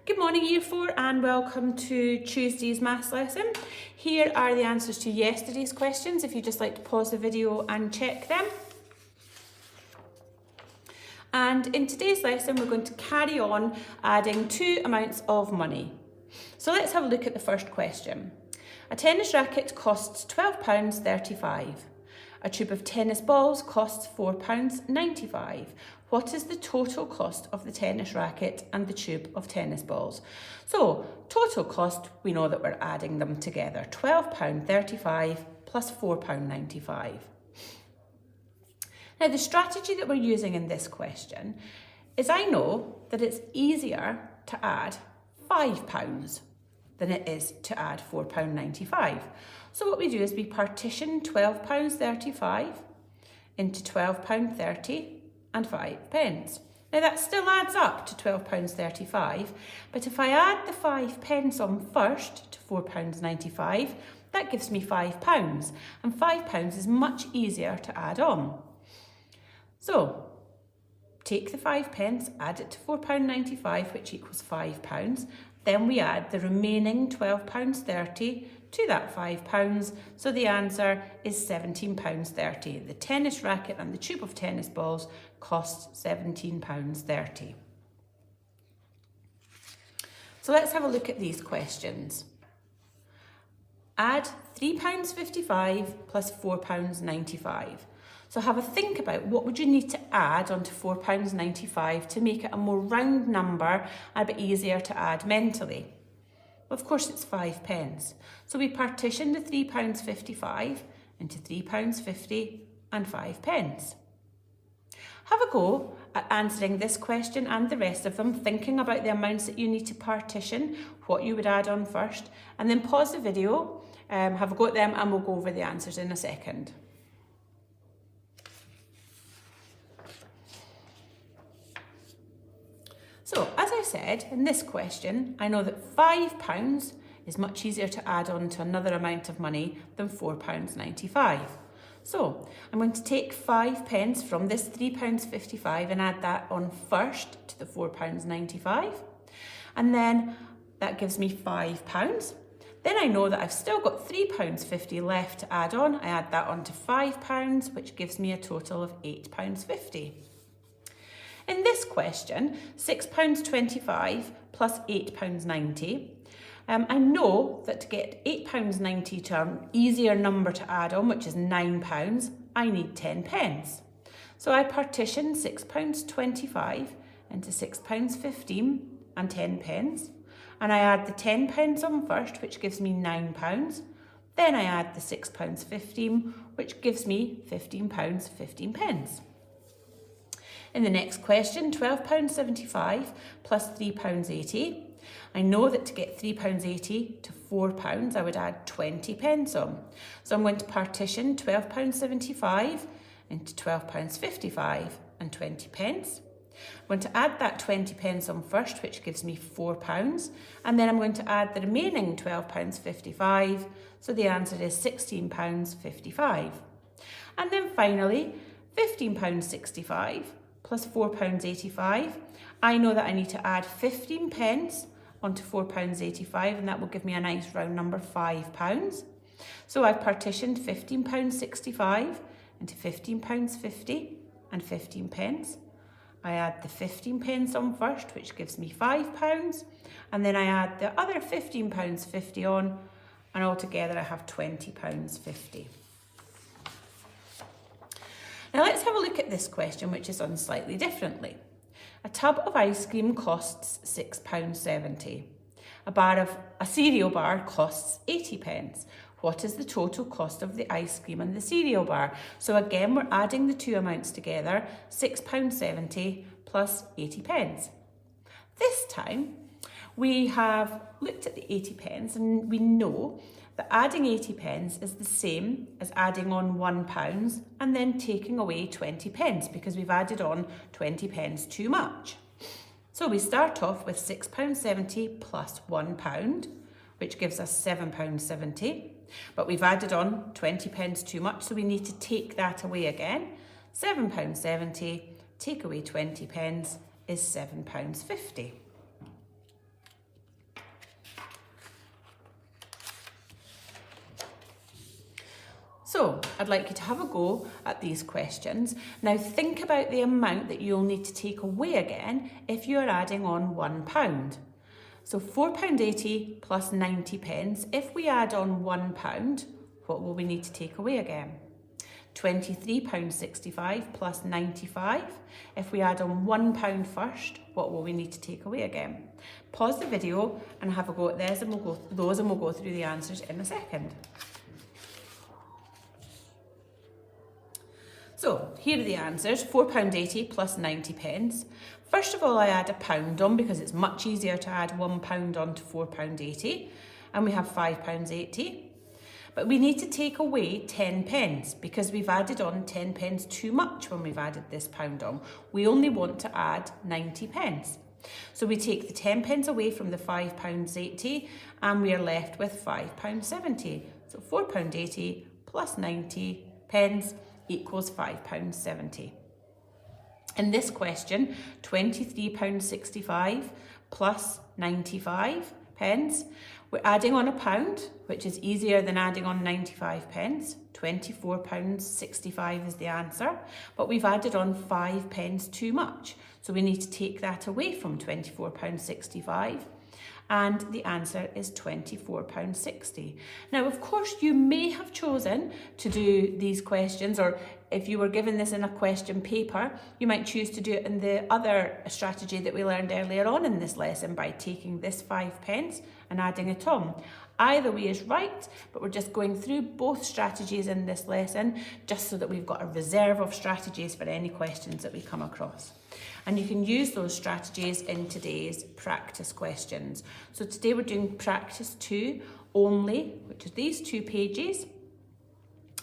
Good morning Year 4 and welcome to Tuesday's maths lesson. Here are the answers to yesterday's questions if you'd just like to pause the video and check them. And in today's lesson we're going to carry on adding two amounts of money. So let's have a look at the first question. A tennis racket costs £12.35. A tube of tennis balls costs £4.95. What is the total cost of the tennis racket and the tube of tennis balls? So, total cost, we know that we're adding them together. £12.35 plus £4.95. Now, the strategy that we're using in this question is I know that it's easier to add £5 than it is to add £4.95. So what we do is we partition £12.35 into £12.30 and 5 pence. Now that still adds up to £12.35, but if I add the 5 pence on first to £4.95, that gives me £5, and £5 is much easier to add on. So take the 5 pence, add it to £4.95, which equals £5. Then we add the remaining £12.30 to that £5, so the answer is £17.30. The tennis racket and the tube of tennis balls cost £17.30. So let's have a look at these questions. Add £3.55 plus £4.95. So have a think about what would you need to add onto £4.95 to make it a more round number and a bit easier to add mentally. Well, of course it's 5 pence. So we partition the £3.55 into £3.50 and 5 pence. Have a go at answering this question and the rest of them, thinking about the amounts that you need to partition, what you would add on first, and then pause the video, have a go at them, and we'll go over the answers in a second. So, as I said, in this question, I know that £5 is much easier to add on to another amount of money than £4.95. So, I'm going to take 5 pence from this £3.55 and add that on first to the £4.95. And then that gives me £5. Then I know that I've still got £3.50 left to add on. I add that on to £5, which gives me a total of £8.50. In this question, £6.25 plus £8.90, I know that to get £8.90 to an easier number to add on, which is £9, I need 10 pence. So I partition £6.25 into £6.15 and 10 pence, and I add the 10 pence on first, which gives me £9. Then I add the £6.15, which gives me £15.15 pence. In the next question, £12.75 plus £3.80. I know that to get £3.80 to £4, I would add 20 pence on. So I'm going to partition £12.75 into £12.55 and 20 pence. I'm going to add that 20 pence on first, which gives me £4, and then I'm going to add the remaining £12.55, so the answer is £16.55. And then finally, £15.65 plus £4.85. I know that I need to add 15 pence onto £4.85, and that will give me a nice round number, £5. So I've partitioned £15.65 into £15.50 and 15 pence. I add the 15 pence on first, which gives me £5, and then I add the other £15.50 on, and altogether I have £20.50. Now let's have a look at this question, which is done slightly differently. A tub of ice cream costs £6.70. A cereal bar costs 80 pence. What is the total cost of the ice cream and the cereal bar? So again, we're adding the two amounts together, £6.70 plus 80 pence. This time, we have looked at the 80 pence and we know that adding 80 pence is the same as adding on £1 and then taking away 20 pence because we've added on 20 pence too much. So we start off with £6.70 plus £1, which gives us £7.70. But we've added on 20 pence too much, so we need to take that away again. £7.70, take away 20 pence is £7.50. So, I'd like you to have a go at these questions. Now think about the amount that you'll need to take away again if you're adding on £1. So £4.80 plus 90 pence. If we add on £1, what will we need to take away again? £23.65 plus 95. If we add on £1 first, what will we need to take away again? Pause the video and have a go at those and we'll go through the answers in a second. So here are the answers, £4.80 plus 90 pence. First of all, I add £1 on because it's much easier to add £1 on to £4.80, and we have £5.80. But we need to take away 10 pence because we've added on 10 pence too much when we've added this £1 on. We only want to add 90 pence. So we take the 10 pence away from the £5.80 and we are left with £5.70. So £4.80 plus 90 pence equals £5.70. In this question, £23.65 plus 95 pence. We're adding on £1, which is easier than adding on 95 pence. £24.65 is the answer, but we've added on 5 pence too much. So we need to take that away from £24.65. And the answer is £24.60. Now, of course, you may have chosen to do these questions, or if you were given this in a question paper, you might choose to do it in the other strategy that we learned earlier on in this lesson by taking this 5 pence and adding it on. Either way is right, but we're just going through both strategies in this lesson just so that we've got a reserve of strategies for any questions that we come across. And you can use those strategies in today's practice questions. So today we're doing practice 2 only, which is these 2 pages.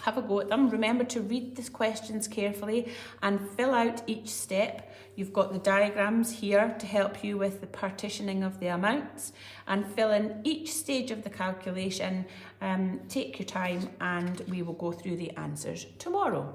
Have a go at them. Remember to read these questions carefully and fill out each step. You've got the diagrams here to help you with the partitioning of the amounts, and fill in each stage of the calculation. Take your time and we will go through the answers tomorrow.